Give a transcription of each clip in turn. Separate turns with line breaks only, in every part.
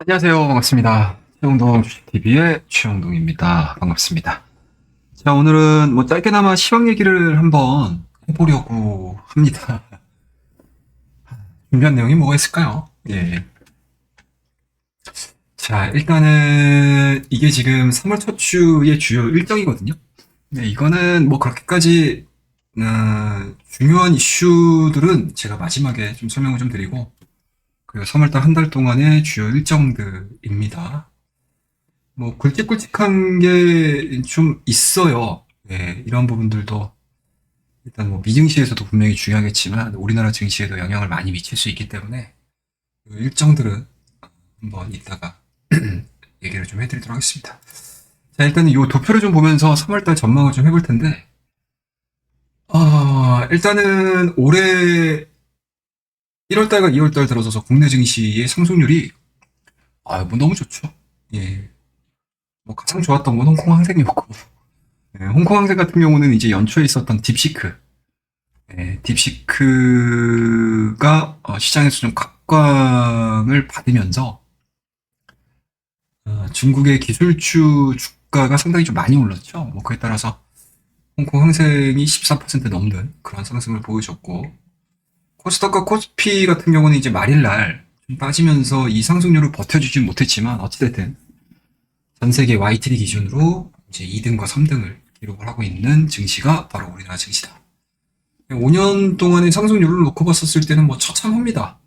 안녕하세요. 반갑습니다. 최영동 주식TV의 최영동입니다. 반갑습니다. 자, 오늘은 뭐 짧게나마 시황 얘기를 한번 해보려고 합니다. 준비한 내용이 뭐가 있을까요? 예. 자, 일단은 이게 지금 3월 첫 주의 주요 일정이거든요. 네, 이거는 뭐 그렇게까지 중요한 이슈들은 제가 마지막에 좀 설명을 좀 드리고, 그리고 3월달 한 달 동안의 주요 일정들입니다. 뭐 굵직굵직한 게 좀 있어요. 예, 이런 부분들도 일단 뭐 미증시에서도 분명히 중요하겠지만 우리나라 증시에도 영향을 많이 미칠 수 있기 때문에 그 일정들은 한번 이따가 얘기를 좀 해드리도록 하겠습니다. 자, 일단은 이 도표를 좀 보면서 3월달 전망을 좀 해볼 텐데, 일단은 올해 1월달과 2월달 들어서서 국내 증시의 상승률이 뭐 너무 좋죠. 예, 뭐 가장 좋았던 건 홍콩 항생이었고, 예, 홍콩 항생 같은 경우는 이제 연초에 있었던 딥시크, 예, 딥시크가 시장에서 좀 각광을 받으면서 중국의 기술주 주가가 상당히 좀 많이 올랐죠. 뭐 그에 따라서 홍콩 항생이 14% 넘는 그런 상승을 보여줬고, 코스닥과 코스피 같은 경우는 이제 말일날 좀 빠지면서 이 상승률을 버텨주진 못했지만 어찌됐든 전 세계 YTD 기준으로 이제 2등과 3등을 기록을 하고 있는 증시가 바로 우리나라 증시다. 5년 동안의 상승률을 놓고 봤었을 때는 뭐 처참합니다.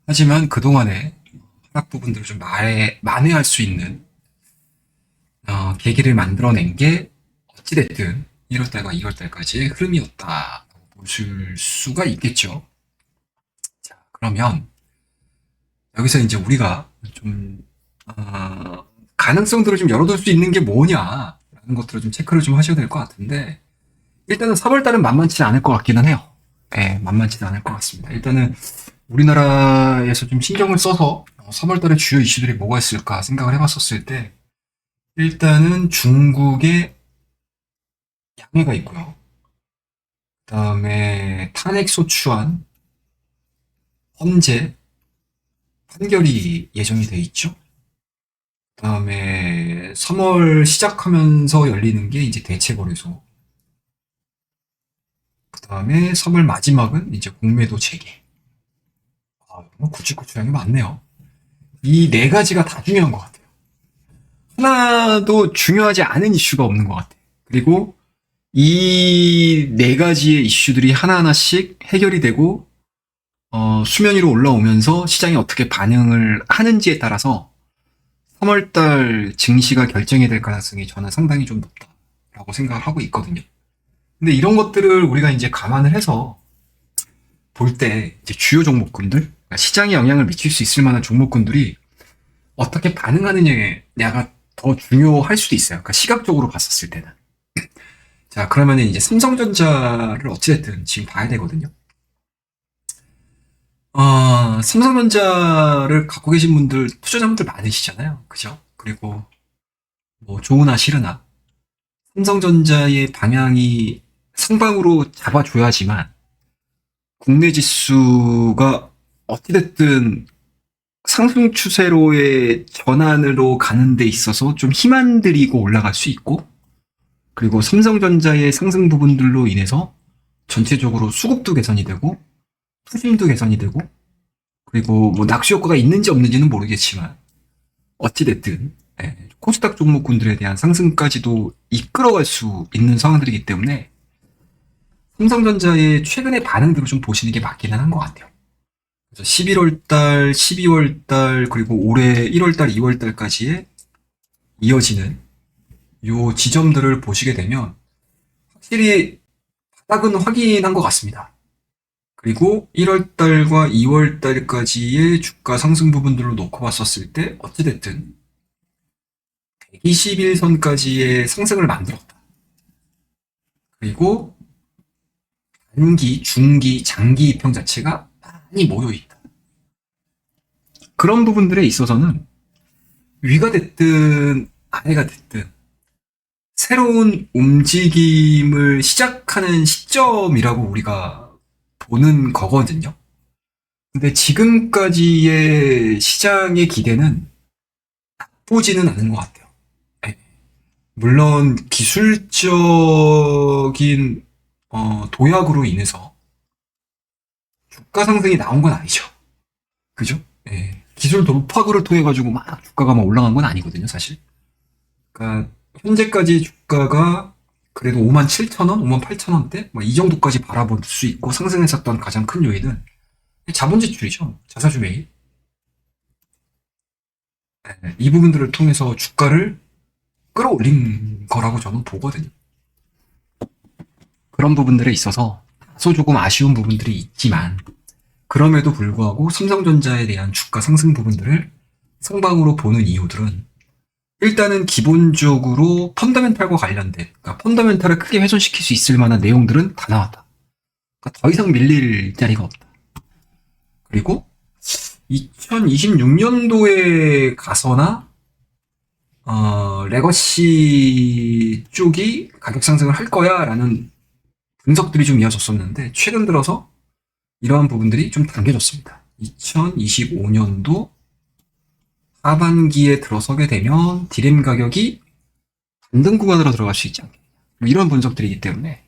하지만 그동안의 하락 부분들을 좀 만회할 수 있는 계기를 만들어낸 게 어찌됐든 1월달과 2월달까지의 흐름이었다고 보실 수가 있겠죠. 자, 그러면 여기서 이제 우리가 좀 가능성들을 좀 열어둘 수 있는 게 뭐냐라는 것들을 좀 체크를 좀 하셔야 될 것 같은데, 일단은 3월달은 만만치 않을 것 같기는 해요. 네, 만만치는 않을 것 같습니다. 일단은 우리나라에서 좀 신경을 써서 3월달에 주요 이슈들이 뭐가 있을까 생각을 해봤었을 때, 일단은 중국의 양해가 있고요. 그 다음에 탄핵소추안 헌재 판결이 예정이 돼 있죠. 그 다음에 3월 시작하면서 열리는 게 이제 대체거래소. 그 다음에 3월 마지막은 이제 공매도 재개. 구치구치한 게 많네요. 이 네 가지가 다 중요한 것 같아요. 하나도 중요하지 않은 이슈가 없는 것 같아요. 그리고 이 네 가지의 이슈들이 하나하나씩 해결이 되고 수면 위로 올라오면서 시장이 어떻게 반응을 하는지에 따라서 3월달 증시가 결정이 될 가능성이 저는 상당히 좀 높다라고 생각을 하고 있거든요. 근데 이런 것들을 우리가 이제 감안을 해서 볼 때 이제 주요 종목군들, 그러니까 시장에 영향을 미칠 수 있을 만한 종목군들이 어떻게 반응하느냐가 더 중요할 수도 있어요. 그러니까 시각적으로 봤었을 때는. 자, 그러면 이제 삼성전자를 어찌됐든 지금 봐야 되거든요. 삼성전자를 갖고 계신 분들, 투자자분들 많으시잖아요. 그죠? 그리고 뭐 좋으나 싫으나 삼성전자의 방향이 상방으로 잡아줘야지만 국내 지수가 어찌됐든 상승 추세로의 전환으로 가는 데 있어서 좀 힘 안 들이고 올라갈 수 있고, 그리고 삼성전자의 상승 부분들로 인해서 전체적으로 수급도 개선이 되고 투심도 개선이 되고, 그리고 뭐 낙수 효과가 있는지 없는지는 모르겠지만 어찌됐든 코스닥 종목군들에 대한 상승까지도 이끌어갈 수 있는 상황들이기 때문에 삼성전자의 최근의 반응들을 좀 보시는 게 맞기는 한 것 같아요. 그래서 11월달, 12월달, 그리고 올해 1월달, 2월달까지의 이어지는 요 지점들을 보시게 되면 확실히 바닥은 확인한 것 같습니다. 그리고 1월달과 2월달까지의 주가 상승 부분들로 놓고 봤었을 때 어찌됐든 121선까지의 상승을 만들었다. 그리고 단기, 중기, 장기 입형 자체가 많이 모여있다. 그런 부분들에 있어서는 위가 됐든 아래가 됐든 새로운 움직임을 시작하는 시점이라고 우리가 보는 거거든요. 근데 지금까지의 시장의 기대는 나쁘지는 않은 것 같아요. 네. 물론 기술적인 도약으로 인해서 주가 상승이 나온 건 아니죠. 그죠? 예. 기술 돌파구를 통해 가지고 막 주가가 막 올라간 건 아니거든요, 사실. 그러니까 현재까지 주가가 그래도 57,000원, 58,000원대 뭐 이 정도까지 바라볼 수 있고 상승했었던 가장 큰 요인은 자본 지출이죠. 자사주 매입. 예, 이 부분들을 통해서 주가를 끌어올린 거라고 저는 보거든요. 그런 부분들에 있어서 다소 조금 아쉬운 부분들이 있지만 그럼에도 불구하고 삼성전자에 대한 주가 상승 부분들을 상방으로 보는 이유들은 일단은 기본적으로 펀더멘탈과 관련된, 그러니까 펀더멘탈을 크게 훼손시킬 수 있을 만한 내용들은 다 나왔다. 그러니까 더 이상 밀릴 자리가 없다. 그리고 2026년도에 가서나 레거시 쪽이 가격 상승을 할 거야라는 분석들이 좀 이어졌었는데 최근 들어서 이러한 부분들이 좀 당겨졌습니다. 2025년도 하반기에 들어서게 되면 디램 가격이 반등 구간으로 들어갈 수 있지 않겠냐. 이런 분석들이기 때문에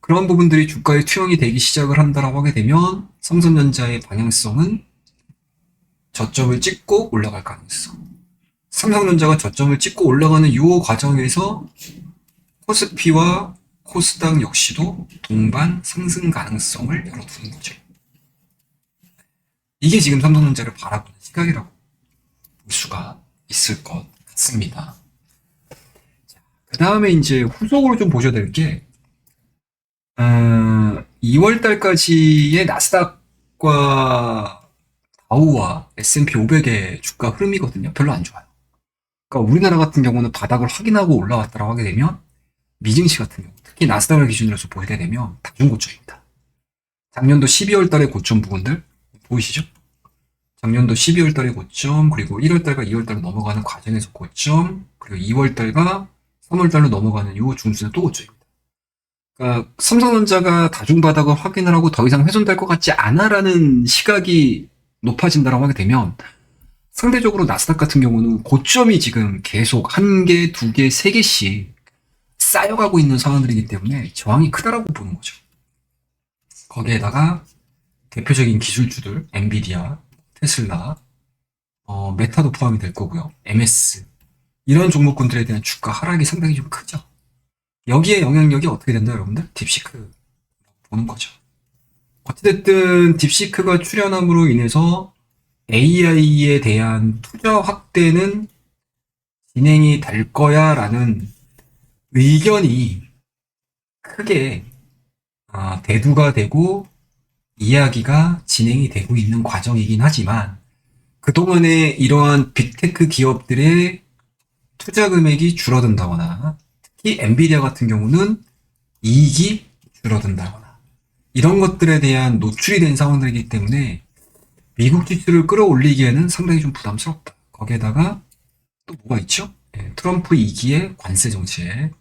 그런 부분들이 주가에 투영이 되기 시작을 한다라고 하게 되면 삼성전자의 방향성은 저점을 찍고 올라갈 가능성. 삼성전자가 저점을 찍고 올라가는 이 과정에서 코스피와 코스닥 역시도 동반 상승 가능성을 열어두는 거죠. 이게 지금 삼성전자를 바라보는 시각이라고 볼 수가 있을 것 같습니다. 그 다음에 이제 후속으로 좀 보셔야 될 게, 2월 달까지의 나스닥과 다우와 S&P 500의 주가 흐름이거든요. 별로 안 좋아요. 그러니까 우리나라 같은 경우는 바닥을 확인하고 올라왔다고 하게 되면 미증시 같은 경우, 특히 나스닥을 기준으로 해서 보게 되면 다중고점입니다. 작년도 12월 달의 고점 부분들 보이시죠? 작년도 12월 달의 고점, 그리고 1월 달과 2월 달로 넘어가는 과정에서 고점, 그리고 2월 달과 3월 달로 넘어가는 요 중순에 또 고점입니다. 그러니까 삼성전자가 다중바닥을 확인을 하고 더 이상 훼손될 것 같지 않아라는 시각이 높아진다고 하게 되면 상대적으로 나스닥 같은 경우는 고점이 지금 계속 1개, 2개, 3개씩 쌓여가고 있는 상황들이기 때문에 저항이 크다라고 보는 거죠. 거기에다가 대표적인 기술주들, 엔비디아, 테슬라, 메타도 포함이 될 거고요. MS. 이런 종목군들에 대한 주가 하락이 상당히 좀 크죠. 여기에 영향력이 어떻게 된다, 여러분들? 딥시크 보는 거죠. 어찌됐든 딥시크가 출현함으로 인해서 AI에 대한 투자 확대는 진행이 될 거야 라는 의견이 크게 대두가 되고 이야기가 진행이 되고 있는 과정이긴 하지만 그동안에 이러한 빅테크 기업들의 투자 금액이 줄어든다거나 특히 엔비디아 같은 경우는 이익이 줄어든다거나 이런 것들에 대한 노출이 된 상황들이기 때문에 미국 지수를 끌어올리기에는 상당히 좀 부담스럽다. 거기에다가 또 뭐가 있죠? 트럼프 2기의 관세 정책,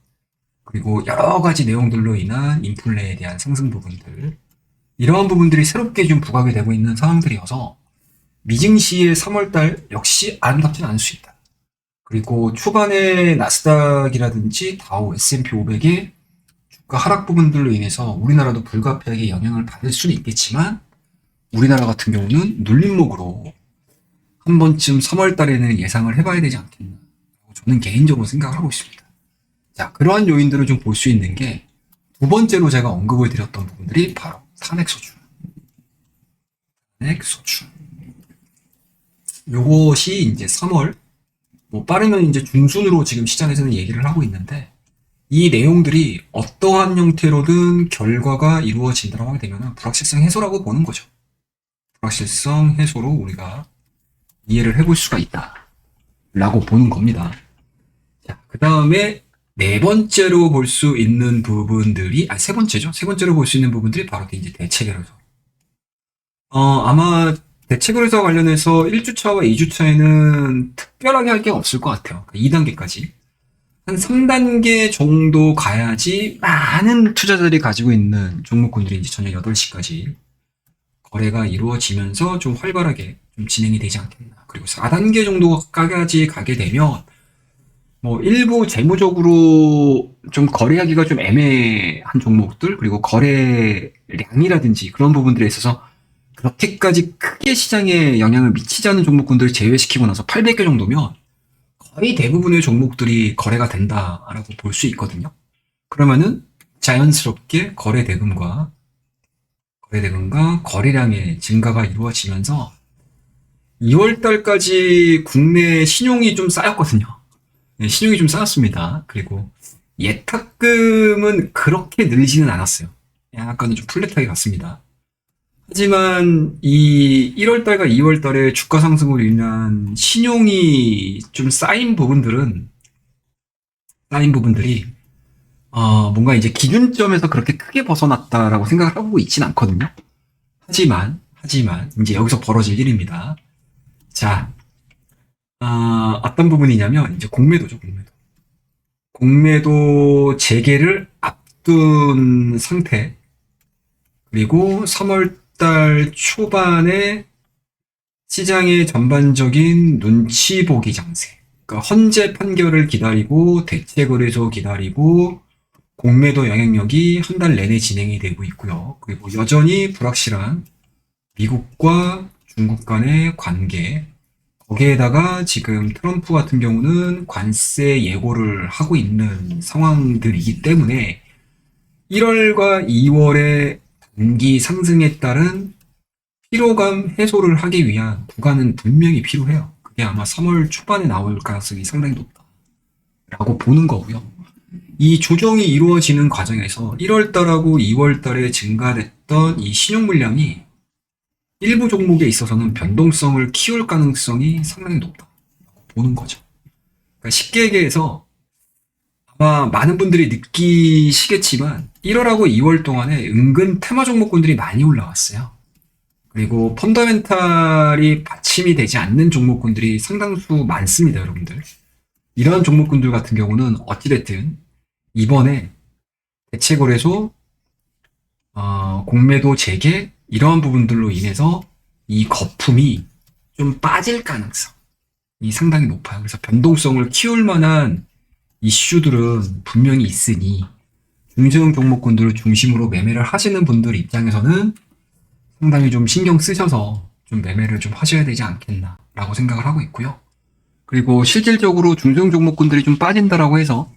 그리고 여러 가지 내용들로 인한 인플레에 대한 상승 부분들, 이러한 부분들이 새롭게 좀 부각이 되고 있는 상황들이어서 미증시의 3월달 역시 아름답진 않을 수 있다. 그리고 초반에 나스닥이라든지 다우, S&P 500의 주가 하락 부분들로 인해서 우리나라도 불가피하게 영향을 받을 수는 있겠지만 우리나라 같은 경우는 눌림목으로 한 번쯤 3월 달에는 예상을 해봐야 되지 않겠나. 저는 개인적으로 생각을 하고 있습니다. 자, 그러한 요인들을 좀 볼 수 있는 게 두 번째로 제가 언급을 드렸던 부분들이 바로 탄핵소출. 탄핵소출. 요것이 이제 3월, 빠르면 이제 중순으로 지금 시장에서는 얘기를 하고 있는데 이 내용들이 어떠한 형태로든 결과가 이루어진다고 하게 되면 불확실성 해소라고 보는 거죠. 불확실성 해소로 우리가 이해를 해볼 수가 있다. 라고 보는 겁니다. 자, 그 다음에 네 번째로 볼 수 있는 부분들이, 세 번째죠. 세 번째로 볼 수 있는 부분들이 바로 이제 대체결의서. 아마 대체결의서 관련해서 1주차와 2주차에는 특별하게 할 게 없을 것 같아요. 2단계까지. 한 3단계 정도 가야지 많은 투자자들이 가지고 있는 종목군들이 이제 저녁 8시까지 거래가 이루어지면서 좀 활발하게 좀 진행이 되지 않겠나. 그리고 4단계 정도까지 가게 되면 뭐 일부 재무적으로 좀 거래하기가 좀 애매한 종목들, 그리고 거래량이라든지 그런 부분들에 있어서 그렇게까지 크게 시장에 영향을 미치지 않는 종목군들을 제외시키고 나서 800개 정도면 거의 대부분의 종목들이 거래가 된다라고 볼 수 있거든요. 그러면은 자연스럽게 거래대금과 거래량의 증가가 이루어지면서 2월 달까지 국내 신용이 좀 쌓였거든요. 네, 신용이 좀 쌓였습니다. 그리고 예탁금은 그렇게 늘지는 않았어요. 약간은 좀 플랫하게 갔습니다. 하지만 이 1월 달과 2월 달에 주가 상승으로 인한 신용이 좀 쌓인 부분들이 뭔가 이제 기준점에서 그렇게 크게 벗어났다라고 생각을 하고 있진 않거든요. 하지만 이제 여기서 벌어질 일입니다. 자, 어떤 부분이냐면 이제 공매도죠, 공매도. 공매도 재개를 앞둔 상태. 그리고 3월 달 초반에 시장의 전반적인 눈치 보기 장세. 그러니까 헌재 판결을 기다리고 대체거래소 기다리고 공매도 영향력이 한 달 내내 진행이 되고 있고요. 그리고 여전히 불확실한 미국과 중국 간의 관계, 거기에다가 지금 트럼프 같은 경우는 관세 예고를 하고 있는 상황들이기 때문에 1월과 2월의 단기 상승에 따른 피로감 해소를 하기 위한 구간은 분명히 필요해요. 그게 아마 3월 초반에 나올 가능성이 상당히 높다라고 보는 거고요. 이 조정이 이루어지는 과정에서 1월 달하고 2월 달에 증가됐던 이 신용 물량이 일부 종목에 있어서는 변동성을 키울 가능성이 상당히 높다고 보는 거죠. 그러니까 쉽게 얘기해서 아마 많은 분들이 느끼시겠지만 1월하고 2월 동안에 은근 테마 종목군들이 많이 올라왔어요. 그리고 펀더멘탈이 받침이 되지 않는 종목군들이 상당수 많습니다, 여러분들. 이러한 종목군들 같은 경우는 어찌됐든 이번에 대체거래소, 공매도 재개 이러한 부분들로 인해서 이 거품이 좀 빠질 가능성이 상당히 높아요. 그래서 변동성을 키울 만한 이슈들은 분명히 있으니 중소형 종목군들을 중심으로 매매를 하시는 분들 입장에서는 상당히 좀 신경 쓰셔서 좀 매매를 좀 하셔야 되지 않겠나라고 생각을 하고 있고요. 그리고 실질적으로 중소형 종목군들이 좀 빠진다라고 해서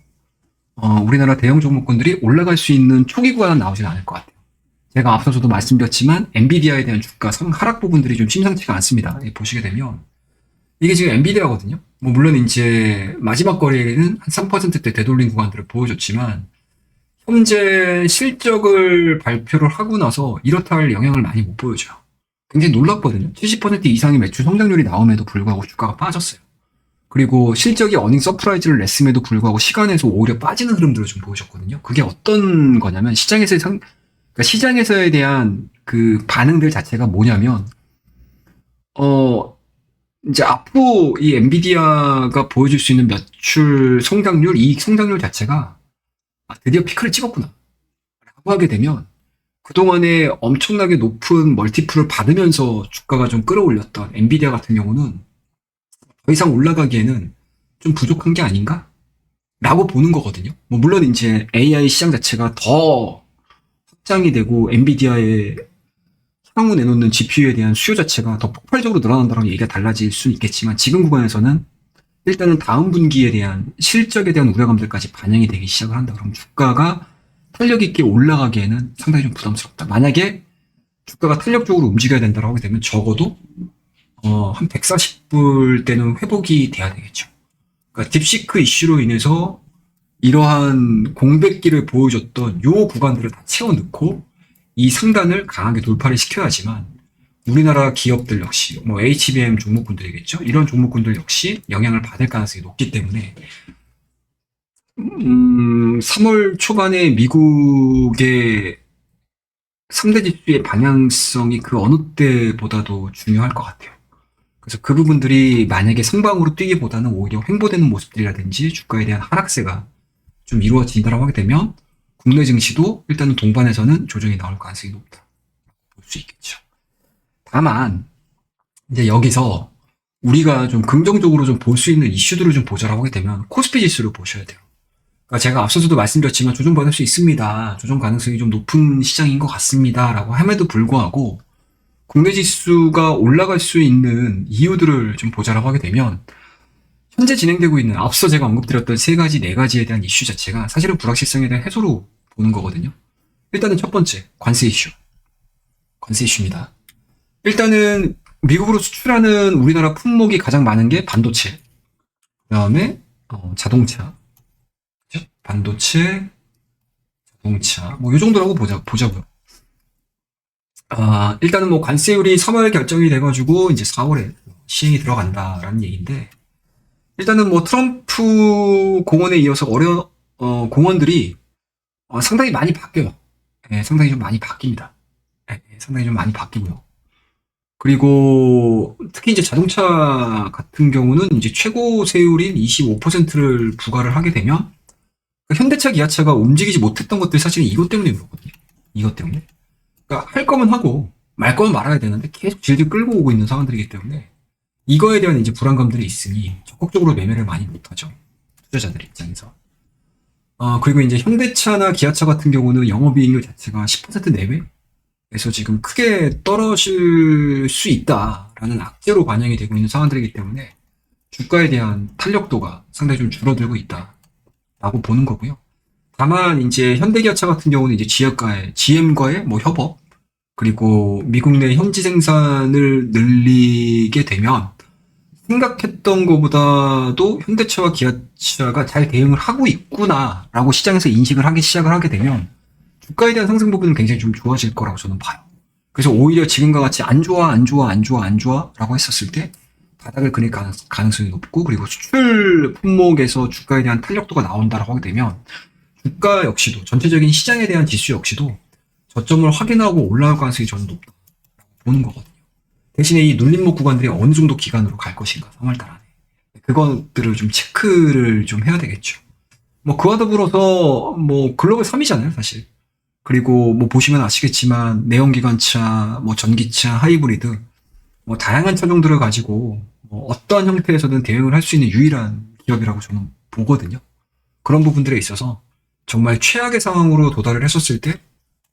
우리나라 대형 종목군들이 올라갈 수 있는 초기 구간은 나오진 않을 것 같아요. 제가 앞서서도 말씀드렸지만 엔비디아에 대한 주가 하락 부분들이 좀 심상치가 않습니다. 보시게 되면 이게 지금 엔비디아거든요. 뭐 물론 이제 마지막 거래에는 한 3%대 되돌린 구간들을 보여줬지만 현재 실적을 발표를 하고 나서 이렇다 할 영향을 많이 못 보여줘요. 굉장히 놀랍거든요. 70% 이상의 매출 성장률이 나옴에도 불구하고 주가가 빠졌어요. 그리고 실적이 어닝 서프라이즈를 냈음에도 불구하고 시간에서 오히려 빠지는 흐름들을 좀 보여줬거든요. 그게 어떤 거냐면 그러니까 시장에서에 대한 그 반응들 자체가 뭐냐면 이제 앞으로 이 엔비디아가 보여줄 수 있는 매출 성장률, 이익 성장률 자체가 드디어 피크를 찍었구나 라고 하게 되면 그동안에 엄청나게 높은 멀티플을 받으면서 주가가 좀 끌어올렸던 엔비디아 같은 경우는 더 이상 올라가기에는 좀 부족한 게 아닌가? 라고 보는 거거든요. 뭐 물론 이제 AI 시장 자체가 더 확장이 되고 엔비디아의 향후 내놓는 GPU에 대한 수요 자체가 더 폭발적으로 늘어난다는 얘기가 달라질 수는 있겠지만 지금 구간에서는 일단은 다음 분기에 대한 실적에 대한 우려감들까지 반영이 되기 시작을 한다. 그럼 주가가 탄력 있게 올라가기에는 상당히 좀 부담스럽다. 만약에 주가가 탄력적으로 움직여야 된다고 하게 되면 적어도 한 140불 대는 회복이 돼야 되겠죠. 그러니까 딥시크 이슈로 인해서 이러한 공백기를 보여줬던 요 구간들을 다 채워 넣고 이 상단을 강하게 돌파를 시켜야지만 우리나라 기업들 역시 뭐 HBM 종목군들이겠죠. 이런 종목군들 역시 영향을 받을 가능성이 높기 때문에 3월 초반에 미국의 3대 지수의 방향성이 그 어느 때보다도 중요할 것 같아요. 그래서 그 부분들이 만약에 성방으로 뛰기보다는 오히려 횡보되는 모습들이라든지 주가에 대한 하락세가 좀 이루어진다고 하게 되면 국내 증시도 일단은 동반에서는 조정이 나올 가능성이 높다 볼 수 있겠죠. 다만 이제 여기서 우리가 좀 긍정적으로 좀 볼 수 있는 이슈들을 좀 보자라고 하게 되면 코스피 지수를 보셔야 돼요. 그러니까 제가 앞서서도 말씀드렸지만 조정받을 수 있습니다. 조정 가능성이 좀 높은 시장인 것 같습니다. 라고 함에도 불구하고 국내 지수가 올라갈 수 있는 이유들을 좀 보자라고 하게 되면 현재 진행되고 있는 앞서 제가 언급드렸던 세 가지, 네 가지에 대한 이슈 자체가 사실은 불확실성에 대한 해소로 보는 거거든요. 일단은 첫 번째, 관세 이슈. 관세 이슈입니다. 일단은 미국으로 수출하는 우리나라 품목이 가장 많은 게 반도체, 그 다음에 자동차, 그죠? 반도체, 자동차, 뭐 이 정도라고 보자고요. 일단은 뭐 관세율이 3월 결정이 돼가지고 이제 4월에 시행이 들어간다라는 얘기인데, 일단은 뭐 트럼프 공원에 이어서 공원들이 상당히 많이 바뀌어요. 예, 상당히 좀 많이 바뀝니다. 예, 상당히 좀 많이 바뀌고요. 그리고 특히 이제 자동차 같은 경우는 이제 최고 세율인 25%를 부과를 하게 되면 현대차, 기아차가 움직이지 못했던 것들 사실은 이것 때문에 그렇거든요. 이것 때문에. 그러니까 할 거면 하고 말 거면 말아야 되는데 계속 질질 끌고 오고 있는 상황들이기 때문에 이거에 대한 이제 불안감들이 있으니 적극적으로 매매를 많이 못하죠. 투자자들 입장에서. 그리고 이제 현대차나 기아차 같은 경우는 영업이익률 자체가 10% 내외에서 지금 크게 떨어질 수 있다라는 악재로 반영이 되고 있는 상황들이기 때문에 주가에 대한 탄력도가 상당히 좀 줄어들고 있다라고 보는 거고요. 다만 이제 현대기아차 같은 경우는 이제 GM과의 뭐 협업, 그리고 미국 내 현지 생산을 늘리게 되면 생각했던 것보다도 현대차와 기아차가 잘 대응을 하고 있구나라고 시장에서 인식을 하기 시작을 하게 되면 주가에 대한 상승 부분은 굉장히 좀 좋아질 거라고 저는 봐요. 그래서 오히려 지금과 같이 안 좋아 라고 했었을 때 바닥을 그릴 가능성이 높고, 그리고 수출 품목에서 주가에 대한 탄력도가 나온다라고 하게 되면 주가 역시도 전체적인 시장에 대한 지수 역시도 저점을 확인하고 올라올 가능성이 저는 높다고 보는 거거든요. 대신에 이 눌림목 구간들이 어느 정도 기간으로 갈 것인가, 3월달 안에. 그것들을 좀 체크를 좀 해야 되겠죠. 뭐 그와 더불어서 뭐 글로벌 3위잖아요, 사실. 그리고 뭐 보시면 아시겠지만 내연기관차, 뭐 전기차, 하이브리드, 뭐 다양한 차종들을 가지고 뭐 어떠한 형태에서든 대응을 할 수 있는 유일한 기업이라고 저는 보거든요. 그런 부분들에 있어서 정말 최악의 상황으로 도달을 했었을 때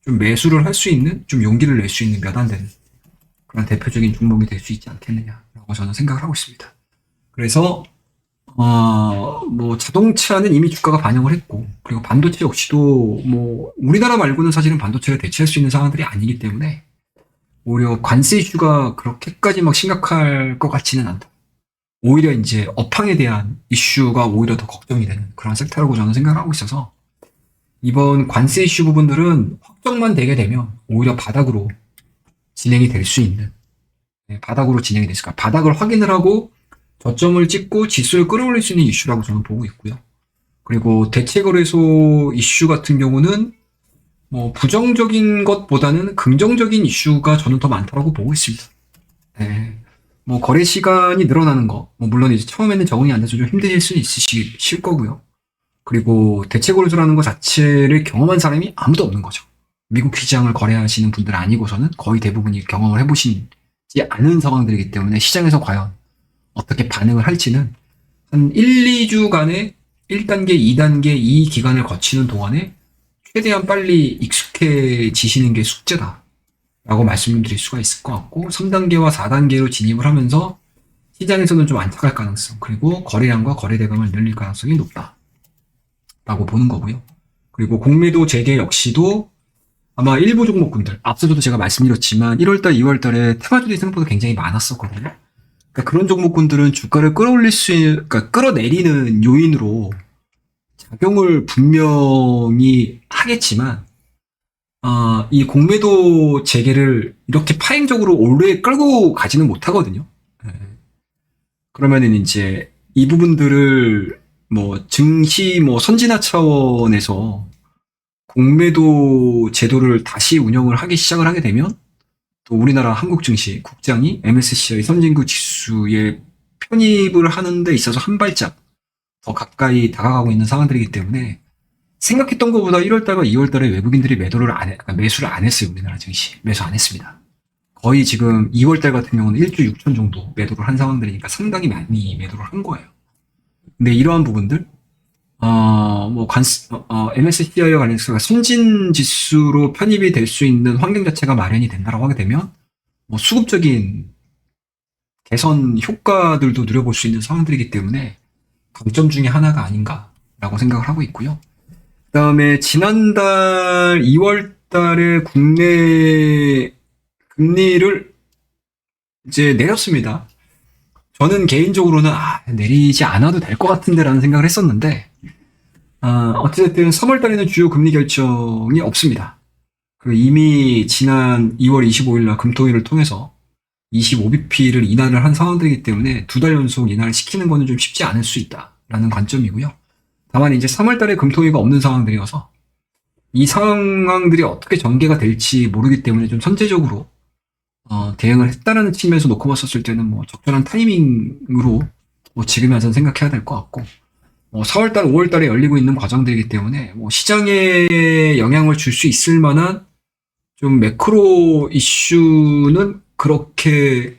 좀 매수를 할 수 있는, 좀 용기를 낼 수 있는 몇 안 되는 그런 대표적인 종목이 될 수 있지 않겠느냐라고 저는 생각을 하고 있습니다. 그래서 뭐 자동차는 이미 주가가 반영을 했고, 그리고 반도체 역시도 뭐 우리나라 말고는 사실은 반도체를 대체할 수 있는 상황들이 아니기 때문에 오히려 관세 이슈가 그렇게까지 막 심각할 것 같지는 않다. 오히려 이제 업황에 대한 이슈가 오히려 더 걱정이 되는 그런 섹터라고 저는 생각을 하고 있어서 이번 관세 이슈 부분들은 확정만 되게 되면 오히려 바닥으로 진행이 될 수 있는, 바닥으로 진행이 됐을까, 바닥을 확인을 하고 저점을 찍고 지수를 끌어올릴 수 있는 이슈라고 저는 보고 있고요. 그리고 대체거래소 이슈 같은 경우는 뭐 부정적인 것보다는 긍정적인 이슈가 저는 더 많다고 보고 있습니다. 네. 뭐 거래 시간이 늘어나는 거, 뭐 물론 이제 처음에는 적응이 안 돼서 좀 힘드실 수 있으실 거고요. 그리고 대체거래소라는 것 자체를 경험한 사람이 아무도 없는 거죠. 미국 시장을 거래하시는 분들 아니고서는 거의 대부분이 경험을 해보시지 않은 상황들이기 때문에 시장에서 과연 어떻게 반응을 할지는 한 1, 2주간의 1단계, 2단계 이 기간을 거치는 동안에 최대한 빨리 익숙해지시는 게 숙제다 라고 말씀드릴 수가 있을 것 같고, 3단계와 4단계로 진입을 하면서 시장에서는 좀 안착할 가능성, 그리고 거래량과 거래대금을 늘릴 가능성이 높다 라고 보는 거고요. 그리고 공매도 재개 역시도 아마 일부 종목군들, 앞서도 제가 말씀드렸지만 1월달, 2월달에 테마주들이 생각보다 굉장히 많았었거든요. 그러니까 그런 종목군들은 주가를 그러니까 끌어내리는 요인으로 작용을 분명히 하겠지만, 이 공매도 재개를 이렇게 파행적으로 오래 끌고 가지는 못하거든요. 그러면은 이제 이 부분들을 뭐 증시 뭐 선진화 차원에서 공매도 제도를 다시 운영을 하기 시작을 하게 되면 또 우리나라 한국 증시 국장이 MSCI 선진국 지수에 편입을 하는 데 있어서 한 발짝 더 가까이 다가가고 있는 상황들이기 때문에 생각했던 것보다 1월달과 2월달에 외국인들이 매수를 안 했어요. 우리나라 증시 매수 안 했습니다. 거의 지금 2월달 같은 경우는 1조 6천 정도 매도를 한 상황들이니까 상당히 많이 매도를 한 거예요. 근데 이러한 부분들, MSCI와 관련해서 선진 지수로 편입이 될 수 있는 환경 자체가 마련이 된다라고 하게 되면, 수급적인 개선 효과들도 누려볼 수 있는 상황들이기 때문에 강점 중에 하나가 아닌가라고 생각을 하고 있고요. 그 다음에 지난달 2월 달에 국내 금리를 이제 내렸습니다. 저는 개인적으로는 내리지 않아도 될 것 같은데라는 생각을 했었는데, 어쨌든 3월 달에는 주요 금리 결정이 없습니다. 이미 지난 2월 25일 날 금토일을 통해서 25bp를 인하를 한 상황들이기 때문에 2달 연속 인하를 시키는 거는 좀 쉽지 않을 수 있다라는 관점이고요. 다만 이제 3월 달에 금토일가 없는 상황들이어서 이 상황들이 어떻게 전개가 될지 모르기 때문에 좀 선제적으로 대응을 했다라는 측면에서 놓고 봤었을 때는 적절한 타이밍으로 지금이 와서 생각해야 될 것 같고, 4월달, 5월달에 열리고 있는 과정들이기 때문에 시장에 영향을 줄 수 있을 만한 좀 매크로 이슈는 그렇게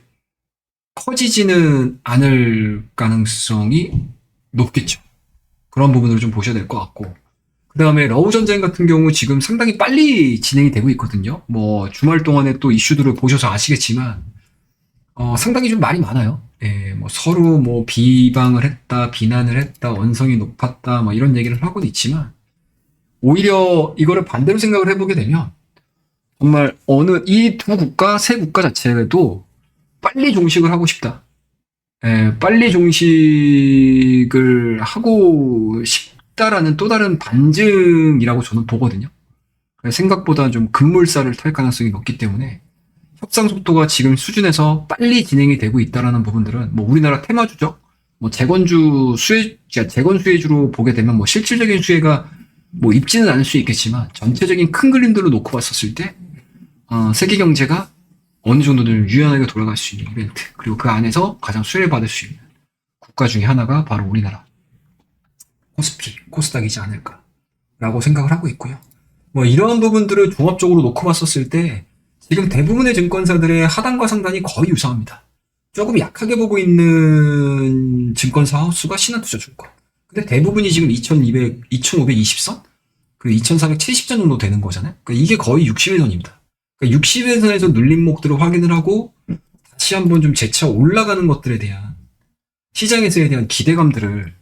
커지지는 않을 가능성이 높겠죠. 그런 부분을 좀 보셔야 될 것 같고, 그 다음에 러우 전쟁 같은 경우 지금 상당히 빨리 진행이 되고 있거든요. 주말 동안에 또 이슈들을 보셔서 아시겠지만, 상당히 좀 말이 많아요. 예, 서로 비방을 했다, 비난을 했다, 언성이 높았다, 이런 얘기를 하고는 있지만, 오히려 이거를 반대로 생각을 해보게 되면, 정말 이 두 국가, 세 국가 자체도 빨리 종식을 하고 싶다. 예, 빨리 종식을 하고 싶다라는 또 다른 반증이라고 저는 보거든요. 생각보다 좀 급물살을 탈 가능성이 높기 때문에 협상 속도가 지금 수준에서 빨리 진행이 되고 있다라는 부분들은 우리나라 테마주죠. 재건 수혜주로 보게 되면 실질적인 수혜가 입지는 않을 수 있겠지만 전체적인 큰 그림들로 놓고 봤었을 때 세계 경제가 어느 정도는 유연하게 돌아갈 수 있는 이벤트, 그리고 그 안에서 가장 수혜를 받을 수 있는 국가 중에 하나가 바로 우리나라 코스닥이지 않을까라고 생각을 하고 있고요. 이런 부분들을 종합적으로 놓고 봤었을 때 지금 대부분의 증권사들의 하단과 상단이 거의 유사합니다. 조금 약하게 보고 있는 증권사 하우스가 신한투자증권. 근데 대부분이 지금 2520선? 그리고 2470선 정도 되는 거잖아요. 그러니까 이게 거의 60일선입니다. 그러니까 60일선에서 눌림목들을 확인을 하고 다시 한번 좀 재차 올라가는 것들에 대한 시장에서에 대한 기대감들을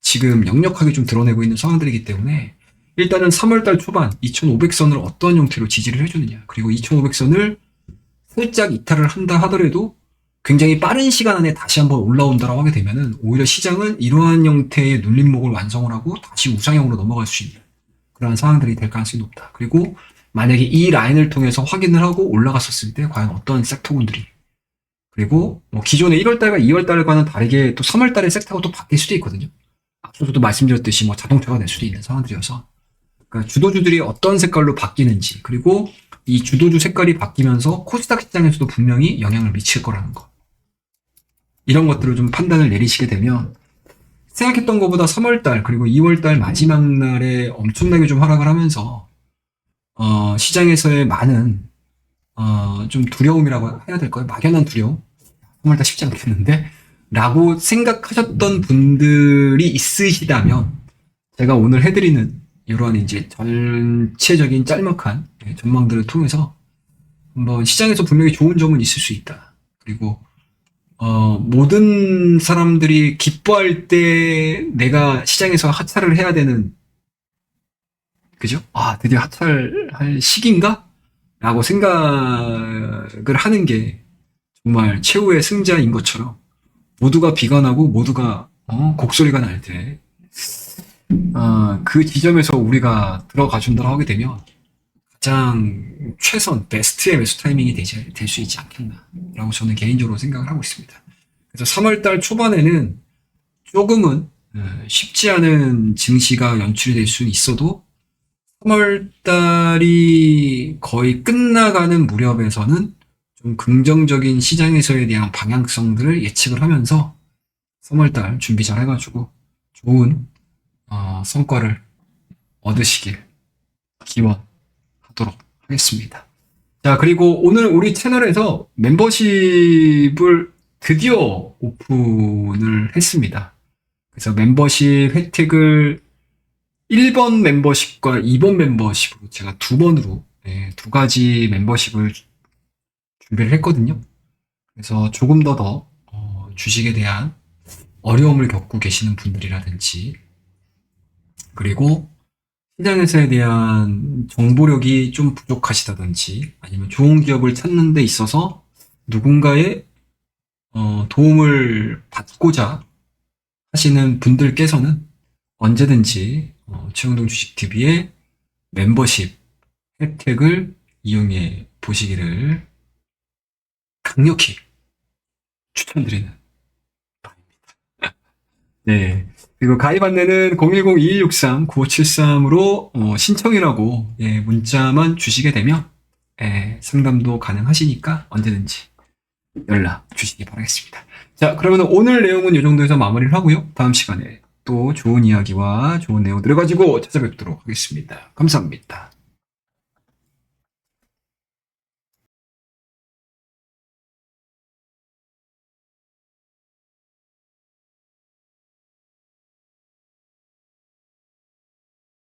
지금 역력하게 좀 드러내고 있는 상황들이기 때문에 일단은 3월달 초반 2500선을 어떤 형태로 지지를 해주느냐, 그리고 2500선을 살짝 이탈을 한다 하더라도 굉장히 빠른 시간 안에 다시 한번 올라온다라고 하게 되면은 오히려 시장은 이러한 형태의 눌림목을 완성을 하고 다시 우상향으로 넘어갈 수 있는 그러한 상황들이 될 가능성이 높다. 그리고 만약에 이 라인을 통해서 확인을 하고 올라갔었을 때 과연 어떤 섹터군들이, 그리고 기존의 1월달과 2월달과는 다르게 또 3월달에 섹터가 또 바뀔 수도 있거든요. 앞서도 말씀드렸듯이 자동차가 될 수도 있는 상황들이어서, 그러니까 주도주들이 어떤 색깔로 바뀌는지, 그리고 이 주도주 색깔이 바뀌면서 코스닥 시장에서도 분명히 영향을 미칠 거라는 것, 이런 것들을 좀 판단을 내리시게 되면 생각했던 것보다 3월달 그리고 2월달 마지막 날에 엄청나게 좀 하락을 하면서 시장에서의 많은 좀 두려움이라고 해야 될까요? 막연한 두려움, 3월달 쉽지 않겠는데? 라고 생각하셨던 분들이 있으시다면 제가 오늘 해드리는 이러한 이제 전체적인 짤막한 전망들을 통해서 한번 시장에서 분명히 좋은 점은 있을 수 있다. 그리고 모든 사람들이 기뻐할 때 내가 시장에서 하차를 해야 되는, 그죠? 드디어 하차할 시기인가? 라고 생각을 하는 게 정말 최후의 승자인 것처럼 모두가 비관하고 모두가 곡소리가 날 때 그 지점에서 우리가 들어가 준다고 하게 되면 가장 최선 베스트의 매수 타이밍이 될 수 있지 않겠나라고 저는 개인적으로 생각을 하고 있습니다. 그래서 3월달 초반에는 조금은 쉽지 않은 증시가 연출이 될 수는 있어도 3월달이 거의 끝나가는 무렵에서는 좀 긍정적인 시장에서에 대한 방향성들을 예측을 하면서 3월달 준비 잘 해가지고 좋은 성과를 얻으시길 기원하도록 하겠습니다. 자, 그리고 오늘 우리 채널에서 멤버십을 드디어 오픈을 했습니다. 그래서 멤버십 혜택을 1번 멤버십과 2번 멤버십으로 제가 두 번으로, 두 가지 멤버십을 준비를 했거든요. 그래서 조금 더 주식에 대한 어려움을 겪고 계시는 분들이라든지, 그리고 시장에서에 대한 정보력이 좀 부족하시다든지, 아니면 좋은 기업을 찾는 데 있어서 누군가의 도움을 받고자 하시는 분들께서는 언제든지 최영동 주식TV의 멤버십 혜택을 이용해 보시기를 강력히 추천드리는 바입니다. 네. 그리고 가입 안내는 010-2163-9573으로 신청이라고 문자만 주시게 되면 상담도 가능하시니까 언제든지 연락 주시기 바라겠습니다. 자, 그러면 오늘 내용은 이 정도에서 마무리를 하고요. 다음 시간에 또 좋은 이야기와 좋은 내용들을 가지고 찾아뵙도록 하겠습니다. 감사합니다.